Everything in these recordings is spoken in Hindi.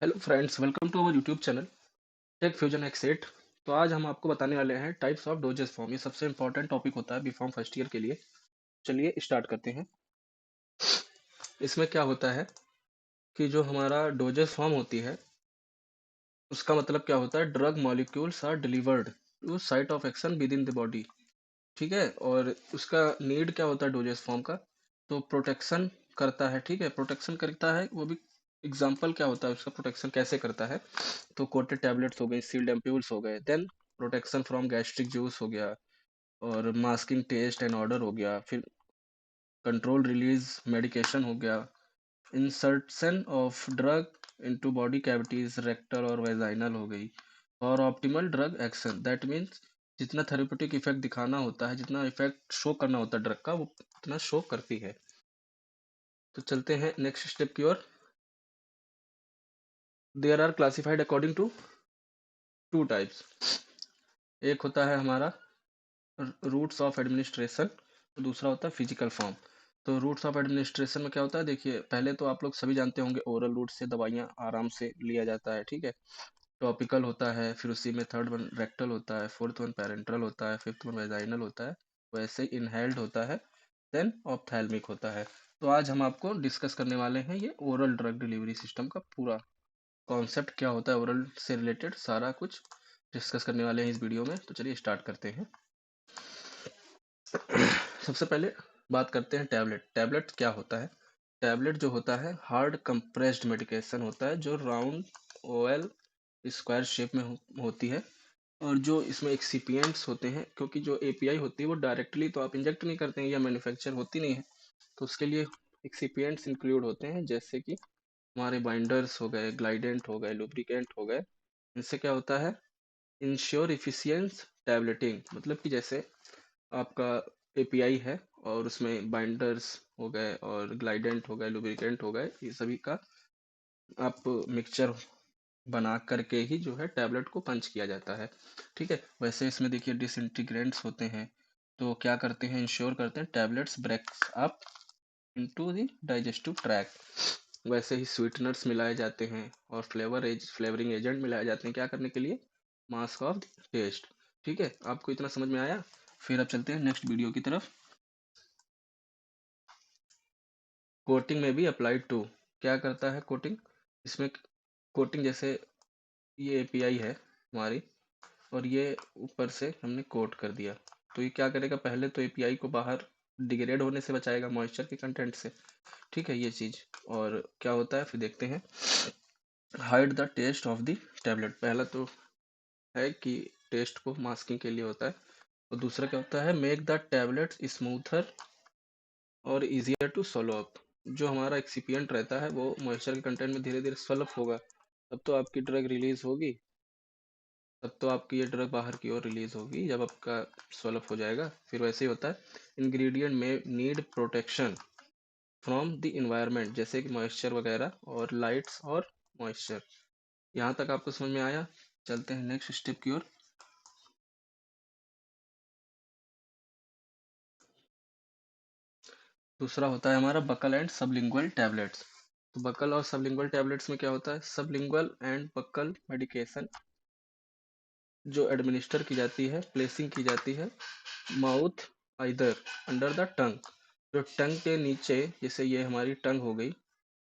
Hello friends, welcome to our YouTube channel tech fusion X eight. तो आज हम आपको बताने वाले हैं टाइप्स ऑफ डोजेस फॉर्म। ये सबसे इंपॉर्टेंट टॉपिक होता है बी फॉर्म फर्स्ट ईयर के लिए। चलिए स्टार्ट करते हैं। इसमें क्या होता है कि जो हमारा डोजेस फॉर्म होती है उसका मतलब क्या होता है, drug molecules are delivered to site of action within the body. ठीक है, और उसका नीड क्या होता है डोजेस फॉर्म का, तो प्रोटेक्शन करता है। ठीक है, प्रोटेक्शन करता है वो भी। एग्जाम्पल क्या होता है उसका, प्रोटेक्शन कैसे करता है, तो कोटेड टैबलेट्स हो गए, सील्ड एम्प्यूल्स हो गए, then protection from gastric juice हो गया, और मास्किंग टेस्ट एंड ऑर्डर हो गया, फिर कंट्रोल रिलीज मेडिकेशन हो गया, insertion of drug into body cavities rectal और वेजाइनल हो गई, और optimal drug action that means जितना थेरेप्यूटिक इफेक्ट दिखाना होता है, जितना इफेक्ट शो करना होता है ड्रग का, वो उतना शो करती है। तो चलते हैं नेक्स्ट स्टेप की ओर। There are classified according to two types. एक होता है हमारा रूट्स ऑफ एडमिनिस्ट्रेशन, तो दूसरा होता है फिजिकल फॉर्म। तो रूट्स ऑफ एडमिनिस्ट्रेशन में क्या होता है, देखिए पहले तो आप लोग सभी जानते होंगे ओरल रूट से दवाइयाँ आराम से लिया जाता है। ठीक है, टॉपिकल होता है, फिर उसी में थर्ड वन रेक्टल होता है, फोर्थ वन पैरेंट्रल होता है, फिफ्थ वन वेजाइनल होता है, वैसे इनहेल्ड होता है, देन ऑप्थैल्मिक होता है। तो आज हम आपको डिस्कस करने वाले हैं ये ओरल ड्रग डिलीवरी सिस्टम का पूरा कॉन्सेप्ट क्या होता है, ओरल से रिलेटेड सारा कुछ डिस्कस करने वाले हैं इस वीडियो में। तो चलिए स्टार्ट करते हैं। सबसे पहले बात करते हैं टैबलेट। टैबलेट क्या होता है, टैबलेट जो होता है हार्ड कंप्रेस्ड मेडिकेशन होता है, जो राउंड ओएल स्क्वायर शेप में होती है, और जो इसमें एक्सिपिएंट्स होते हैं, क्योंकि जो एपीआई होती है वो डायरेक्टली तो आप इंजेक्ट नहीं करते हैं या मैन्युफैक्चर होती नहीं है, तो उसके लिए एक्सिपिएंट्स इंक्लूड होते हैं, जैसे कि हमारे बाइंडर्स हो गए, ग्लाइडेंट हो गए, लुब्रिकेंट हो गए। इनसे क्या होता है, इंश्योर इफिशियंस टैबलेटिंग, मतलब कि जैसे आपका एपीआई है और उसमें बाइंडर्स हो गए और ग्लाइडेंट हो गए, लुब्रिकेंट हो गए, ये सभी का आप मिक्सचर बना करके ही जो है टैबलेट को पंच किया जाता है। ठीक है, वैसे इसमें देखिए डिसइंटीग्रेंट्स होते हैं, तो क्या करते हैं, इंश्योर करते हैं tablets breaks up into the digestive tract. वैसे ही स्वीटनर्स मिलाए जाते हैं और फ्लेवरिंग एजेंट मिलाए जाते हैं, क्या करने के लिए, मास्क ऑफ टेस्ट। ठीक है, आपको इतना समझ में आया। फिर अब चलते हैं नेक्स्ट वीडियो की तरफ। कोटिंग में भी अप्लाइड टू, क्या करता है कोटिंग, इसमें कोटिंग जैसे ये एपीआई है हमारी, और ये ऊपर से हमने कोट कर दिया, तो ये क्या करेगा, पहले तो एपीआई को बाहर डिग्रेड होने से बचाएगा मॉइस्चर के कंटेंट से। ठीक है ये चीज़। और क्या होता है फिर देखते हैं, hide the taste of the tablet. पहला तो है कि टेस्ट को मास्किंग के लिए होता है, और दूसरा क्या होता है, मेक द टैबलेट स्मूथर और इजियर टू सोलो अप। जो हमारा एक्सिपिएंट रहता है वो मॉइस्चर के कंटेंट में धीरे धीरे स्वल्प होगा, तब तो आपकी ड्रग रिलीज होगी, तब तो आपकी ये ड्रग बाहर की ओर रिलीज होगी जब आपका स्वल्प हो जाएगा। फिर वैसे ही होता है, इंग्रेडिएंट में need protection from the environment, जैसे कि मॉइस्चर वगैरह और लाइट्स और मॉइस्चर। यहाँ तक आपको समझ में आया। चलते हैं नेक्स्ट स्टेप की ओर। दूसरा होता है हमारा बकल एंड सबलिंगुअल टैबलेट्स। तो बकल और सबलिंगुअल टैबलेट्स में क्या होता है, सबलिंगुअल एंड बकल मेडिकेशन जो एडमिनिस्टर की जाती है, प्लेसिंग की जाती है mouth either under the tongue, जो टंग के नीचे, जैसे ये हमारी टंग हो गई,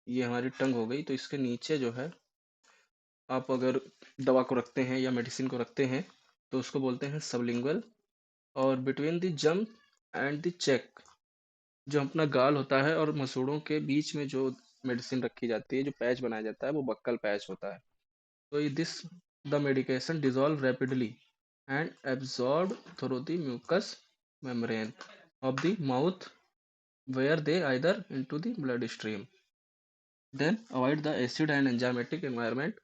ये हमारी टंग हो गई, तो इसके नीचे जो है आप अगर दवा को रखते हैं या मेडिसिन को रखते हैं तो उसको बोलते हैं सबलिंगुअल। और बिटवीन द जम एंड द चेक, जो अपना गाल होता है और मसूड़ों के बीच में जो मेडिसिन रखी जाती है, जो पैच बनाया जाता है, वो बक्कल पैच होता है। तो this the medication dissolve rapidly and absorb through the mucous membrane of the mouth where they either into the bloodstream. Then avoid the acid and enzymatic environment,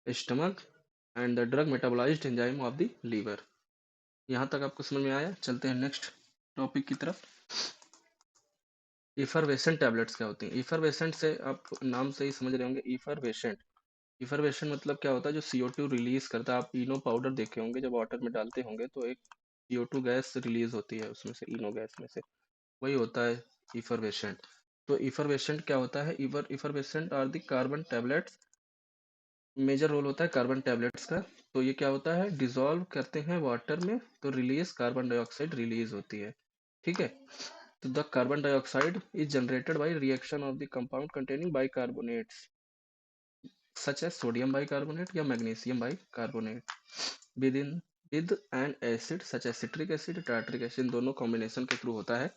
stomach and the drug metabolized enzyme of the liver. यहाँ तक आपको समझ में आया। चलते हैं नेक्स्ट टॉपिक की तरफ। इफरवेसेंट टैबलेट्स क्या होती हैं, इफरवेसेंट से आप नाम से ही समझ रहे होंगे, इफरवेसेंट। इफरवेसेंट मतलब क्या होता है, जो CO2 रिलीज करता है। आप इनो पाउडर देखे होंगे, जब वाटर में डालते होंगे तो एक CO2 गैस रिलीज होती है उसमें से, इनो गैस में से, वही होता है इफरवेसेंट। तो इफरवेसेंट क्या होता है, effervescent are the carbon tablets major role होता है कार्बन टैबलेट्स का। तो ये क्या होता है, डिसॉल्व करते हैं वाटर में तो रिलीज कार्बन डाइऑक्साइड रिलीज होती है। ठीक है। तो the carbon dioxide is generated by reaction of the compound containing bicarbonates such as sodium bicarbonate या magnesium bicarbonate with in with an acid such as citric acid tartaric acid, इन दोनों कॉम्बिनेशन के थ्रू होता है।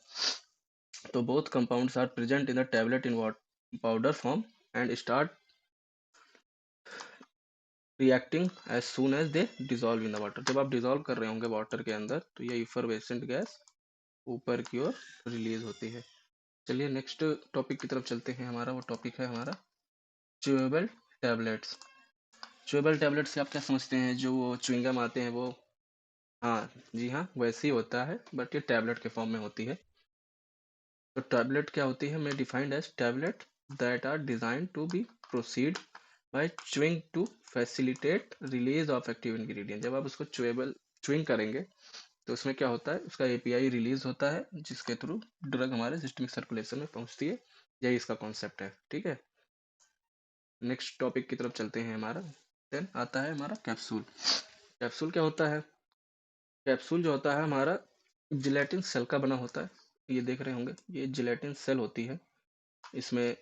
तो both compounds are present in the tablet in powder form and start reacting as soon as they dissolve in the water. जब आप डिजॉल्व कर रहे होंगे वाटर के अंदर तो ये इफरवेसेंट गैस ऊपर की ओर रिलीज होती है। चलिए नेक्स्ट टॉपिक की तरफ चलते हैं। हमारा वो टॉपिक है हमारा च्यूएबल टैबलेट्स। च्यूएबल टैबलेट से आप क्या समझते हैं, जो वो च्युइंगम आते हैं वो, हाँ जी हाँ वैसे ही होता है बट ये टैबलेट के फॉर्म में होती है। तो टैबलेट क्या होती है, मैं defined as tablet that are design to be proceed by chewing to facilitate release of active ingredient. जब आप उसको च्युइंग करेंगे तो उसमें क्या होता है, उसका एपीआई रिलीज होता है जिसके थ्रू ड्रग हमारे सिस्टमिक सर्कुलेशन में पहुंचती है। यही इसका कॉन्सेप्ट है। ठीक है। नेक्स्ट टॉपिक की तरफ चलते हैं। हमारा देन आता है हमारा कैप्सूल। कैप्सूल क्या होता है, कैप्सूल जो होता है हमारा जिलेटिन सेल का बना होता है। ये देख रहे होंगे, ये जिलेटिन सेल होती है। इसमें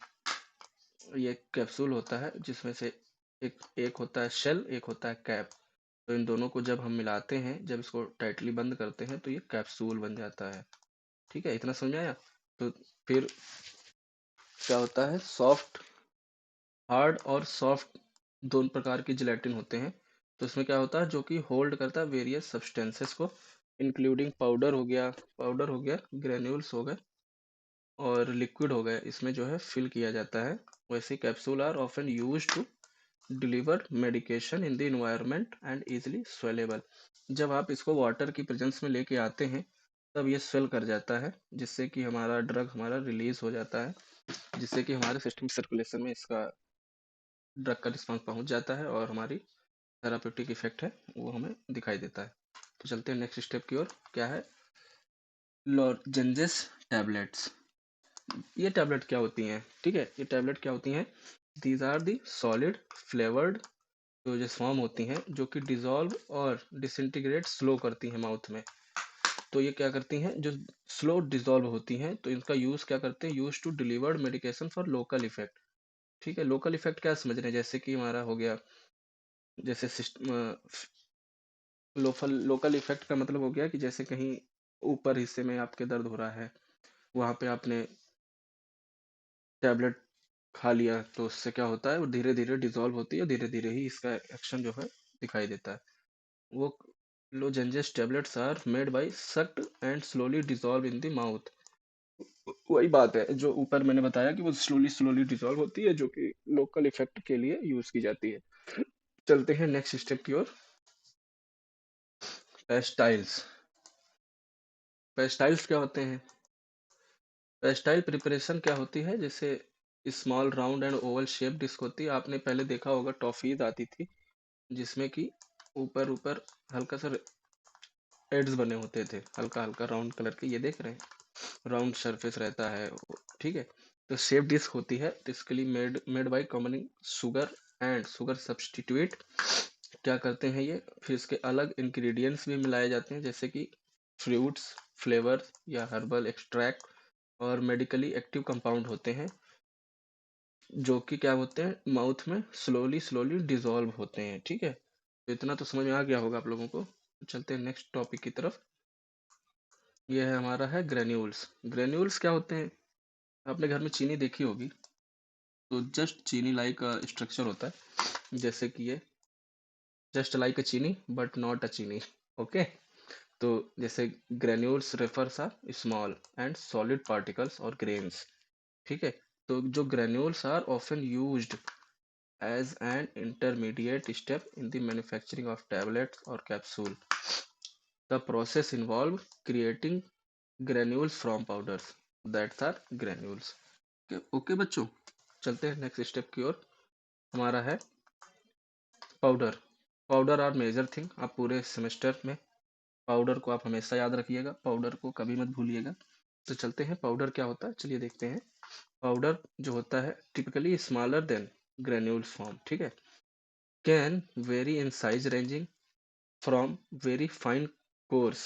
ये कैप्सूल होता है जिसमें से एक एक होता है शेल, एक होता है कैप। तो इन दोनों को जब हम मिलाते हैं, जब इसको टाइटली बंद करते हैं तो ये कैप्सूल बन जाता है। ठीक है, इतना समझ में आया। तो फिर क्या होता है, सॉफ्ट हार्ड और सॉफ्ट दोनों प्रकार की जिलेटिन होते हैं। तो इसमें क्या होता है, जो कि होल्ड करता है वेरियस सब्सटेंसेस को, इंक्लूडिंग पाउडर हो गया, ग्रेन्यूल्स हो गए और लिक्विड हो गए, इसमें जो है फिल किया जाता है। वैसे capsule are often use to deliver medication in the environment and easily swallowable. जब आप इसको वाटर की प्रेजेंस में लेके आते हैं तब ये स्वेल कर जाता है, जिससे कि हमारा ड्रग हमारा रिलीज हो जाता है, जिससे कि हमारे सिस्टम सर्कुलेशन में इसका ड्रग का रिस्पॉन्स पहुंच जाता है और हमारी थेराप्यूटिक इफेक्ट है वो हमें दिखाई देता है। तो चलते हैं नेक्स्ट स्टेप की ओर। क्या है, लॉजेंजेस टैबलेट्स। ये टैबलेट क्या होती हैं, ठीक है, ये टैबलेट क्या होती हैं, these are the solid flavoured doses form होती हैं जो कि डिजॉल्व और डिसइंटीग्रेट स्लो करती हैं माउथ में। तो ये क्या करती हैं, जो स्लो डिजॉल्व होती हैं, तो इनका यूज क्या करते हैं, use to delivered medication for local effect. ठीक है, लोकल इफेक्ट क्या समझ रहे हैं, जैसे कि हमारा हो गया, जैसे लोकल लोकल इफेक्ट का मतलब हो गया कि जैसे कहीं ऊपर हिस्से में आपके दर्द हो रहा है, वहां पे आपने टैबलेट खा लिया तो उससे क्या होता है, वो धीरे धीरे डिजॉल्व होती है, धीरे धीरे ही इसका एक्शन जो है दिखाई देता है। वो lozenges tablets are made by sucked and slowly dissolve in the mouth. वही बात है जो ऊपर मैंने बताया कि वो स्लोली स्लोली डिजॉल्व होती है, जो कि लोकल इफेक्ट के लिए यूज की जाती है। चलते हैं नेक्स्ट स्टेप की ओर। पेस्टाइल्स। पेस्टाइल्स क्या होते हैं, पेस्टाइल प्रिपरेशन क्या होती है, जैसे small round and oval shape disc होती है। आपने पहले देखा होगा टॉफीज आती थी जिसमें कि ऊपर ऊपर हल्का सा एड्स बने होते थे, हल्का हल्का राउंड कलर के, ये देख रहे हैं राउंड सरफेस रहता है। ठीक है। तो शेप डिस्क होती है, basically made made by combining sugar and sugar substitute. क्या करते हैं ये, फिर इसके अलग इंग्रेडिएंट्स भी मिलाए जाते हैं जैसे कि फ्रूट्स फ्लेवर्स या हर्बल एक्सट्रैक्ट और मेडिकली एक्टिव कंपाउंड होते हैं, जो कि क्या होते हैं, माउथ में स्लोली स्लोली डिसॉल्व होते हैं। ठीक है, तो इतना तो समझ में आ गया होगा आप लोगों को। चलते हैं नेक्स्ट टॉपिक की तरफ। ये है हमारा है ग्रेन्यूल्स। ग्रेन्यूल्स क्या होते हैं, आपने घर में चीनी देखी होगी, तो जस्ट चीनी लाइक स्ट्रक्चर होता है, जैसे कि ये जस्ट लाइक अ चीनी बट नॉट अ चीनी। ओके। तो जैसे granules refers are small and solid particles और ग्रेन्स। ठीक है। तो जो granules are often used as an intermediate step in the manufacturing of tablets or capsule. The process involves creating granules from powders. That's are granules. Okay, बच्चों, चलते हैं नेक्स्ट स्टेप की ओर। हमारा है powder. Powder are major thing. आप पूरे सेमेस्टर में पाउडर को आप हमेशा याद रखिएगा, पाउडर को कभी मत भूलिएगा। तो चलते हैं पाउडर क्या होता है, चलिए देखते हैं। पाउडर जो होता है typically smaller than granules form. ठीक है। Can very in size ranging from very fine course,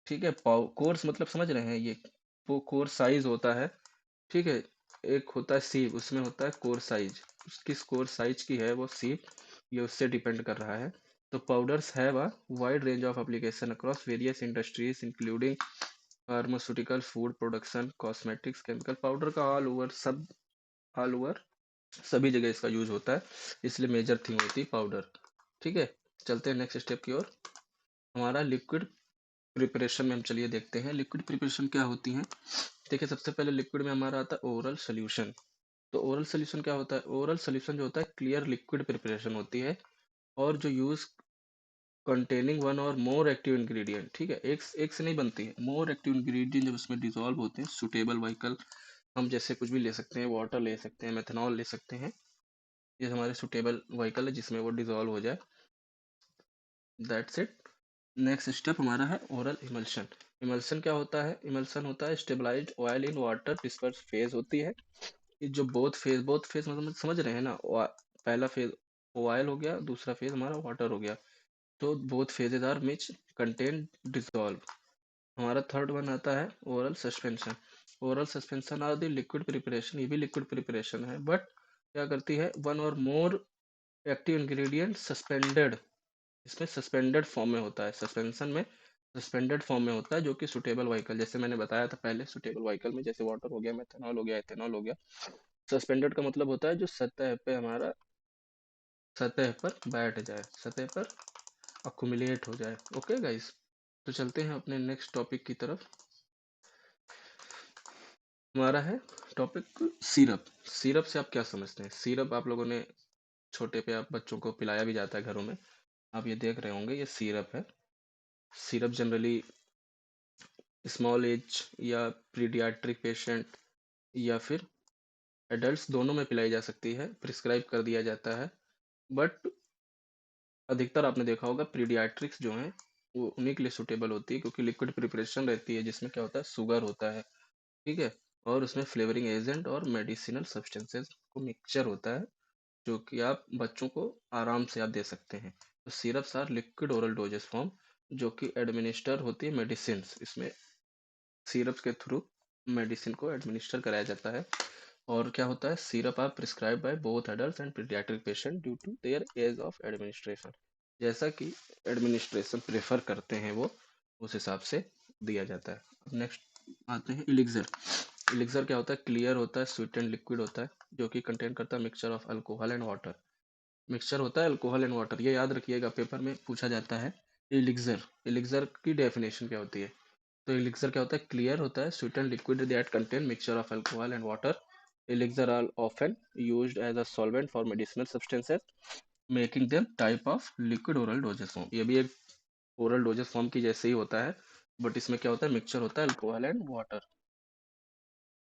ठीक है, कोर्स मतलब समझ रहे हैं ये, वो कोर साइज होता है, ठीक है, एक होता है सीव, उसमें होता है कोर साइज, किस कोर साइज की है वो सीव, ये उससे डिपेंड कर रहा है। तो powders have a wide range of application across various industries including pharmaceutical, food production, cosmetics, chemical. Powder का ऑल ओवर सब, ऑल ओवर सभी जगह इसका यूज होता है, इसलिए मेजर थिंग होती है पाउडर। ठीक है, चलते हैं नेक्स्ट स्टेप की ओर। हमारा लिक्विड प्रिपरेशन में हम चलिए देखते हैं लिक्विड प्रिपरेशन क्या होती है। देखिए सबसे पहले लिक्विड में हमारा आता है ओरल सोल्यूशन। तो ओरल सोल्यूशन क्या होता है? ओरल सोल्यूशन जो होता है क्लियर लिक्विड प्रिपरेशन होती है, और जो यूज कंटेनिंग वन और मोर एक्टिव इंग्रेडिएंट, ठीक है, एक से नहीं बनती है, मोर एक्टिव इंग्रेडिएंट जब उसमें डिसॉल्व होते हैं, सुटेबल व्हीकल, हम जैसे कुछ भी ले सकते हैं, वाटर ले सकते हैं, मेथनॉल ले सकते हैं, ये हमारे सुटेबल व्हीकल है जिसमें वो डिसॉल्व हो जाए, दैट्स इट। नेक्स्ट स्टेप हमारा है ओरल इमल्शन। इमल्शन क्या होता है? इमल्शन होता है stabilised oil in water disperse phase होती है। ये जो बोथ फेज मतलब समझ रहे हैं ना, पहला फेज ऑयल हो गया, दूसरा फेज हमारा वाटर हो गया, तो both phases are much contain dissolve. हमारा थर्ड वन आता है oral suspension. Oral suspension are the liquid preparation, ये भी लिक्विड प्रिपरेशन है, बट क्या करती है, वन और मोर एक्टिव इंग्रेडिएंट सस्पेंडेड, इसमें सस्पेंडेड फॉर्म में होता है, सस्पेंशन में सस्पेंडेड फॉर्म में होता है, जो कि सुटेबल व्हीकल, जैसे मैंने बताया था पहले, सुटेबल व्हीकल में जैसे वाटर हो गया, मेथनॉल हो गया, एथेनॉल हो गया। सस्पेंडेड का मतलब होता है जो सतह पे हमारा, सतह पर बैठ जाए, सतह पर अकुमुलेट हो जाए। ओके गाइस, तो चलते हैं अपने नेक्स्ट टॉपिक की तरफ। हमारा है टॉपिक सिरप। सिरप से आप क्या समझते हैं? सिरप आप लोगों ने छोटे पे आप बच्चों को पिलाया भी जाता है घरों में, आप ये देख रहे होंगे, ये सिरप है। सिरप जनरली स्मॉल एज या पीडियाट्रिक पेशेंट या फिर एडल्ट्स दोनों में पिलाई जा सकती है, प्रिस्क्राइब कर दिया जाता है, बट अधिकतर आपने देखा होगा पीडियाट्रिक्स जो हैं वो उन्हीं के लिए सूटेबल होती है, क्योंकि लिक्विड प्रिपरेशन रहती है जिसमें क्या होता है, शुगर होता है, ठीक है, और उसमें फ्लेवरिंग एजेंट और मेडिसिनल सब्सटेंसेस को मिक्सचर होता है, जो कि आप बच्चों को आराम से आप दे सकते हैं। तो syrups are liquid oral doses form, जो कि एडमिनिस्टर होती है मेडिसिन, इसमें सिरप्स के थ्रू मेडिसिन को एडमिनिस्टर कराया जाता है। और क्या होता है, syrup are prescribe by both adults and paediatric patient due to their ease of administration, जैसा कि एडमिनिस्ट्रेशन प्रेफर करते हैं वो उस हिसाब से दिया जाता है। अब नेक्स्ट आते हैं इलिक्सर। इलिक्सर क्या होता है? क्लियर होता है, स्वीट एंड लिक्विड होता है, जो कि कंटेन करता है mixture of alcohol and water. Mixture होता है अल्कोहल एंड वाटर, ये याद रखिएगा, पेपर में पूछा जाता है। इलिक्सर, इलिक्सर की डेफिनेशन क्या होती है? तो एलिक्सर क्या होता है? क्लियर होता है, sweetened liquid that contain mixture of alcohol and water. Elixir are often used as a solvent for medicinal substances, making them type of liquid oral doses form. ये भी एक ओरल डोजेस फॉर्म की जैसे ही होता है, बट इसमें क्या होता है, मिक्सचर होता है अल्कोहल एंड वाटर।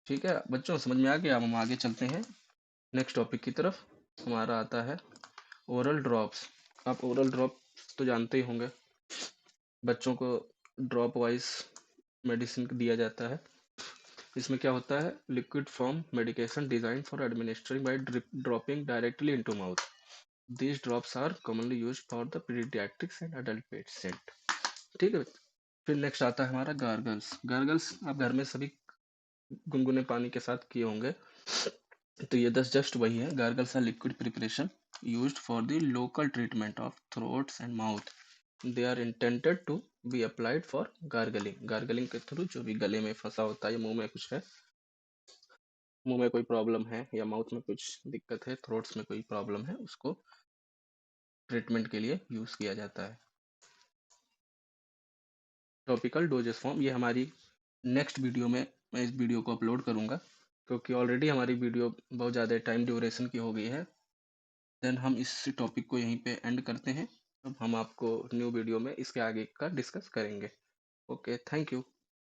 ठीक है बच्चों, समझ में आ गया? अब हम आगे चलते हैं नेक्स्ट टॉपिक की तरफ। हमारा आता है ओरल ड्रॉप्स। आप ओरल ड्रॉप्स तो जानते ही होंगे, बच्चों को ड्रॉप वाइज मेडिसिन दिया जाता है। इसमें क्या होता है, liquid form medication design for administering by dropping directly into mouth. These drops are commonly used for the paediatrics and adult patient. ठीक है, फिर नेक्स्ट आता है हमारा गार्गल्स। गार्गल्स आप घर में सभी गुनगुने पानी के साथ किए होंगे, तो ये जस्ट वही है। Gargles are liquid preparation used for the local treatment of throats and mouth. They are intended to be applied for gargling, gargling के थ्रू जो भी गले में फंसा होता है या मुंह में कुछ है, मुंह में कोई प्रॉब्लम है या माउथ में कुछ दिक्कत है, थ्रोट्स में कोई प्रॉब्लम है, उसको ट्रीटमेंट के लिए यूज किया जाता है। टॉपिकल डोजेस फॉर्म, ये हमारी नेक्स्ट वीडियो में, मैं इस वीडियो को अपलोड करूंगा, क्योंकि ऑलरेडी हमारी वीडियो बहुत ज़्यादा टाइम ड्यूरेशन की हो गई है। देन हम इस टॉपिक को यहीं पे एंड करते हैं। अब हम आपको न्यू वीडियो में इसके आगे का डिस्कस करेंगे। Okay, thank you.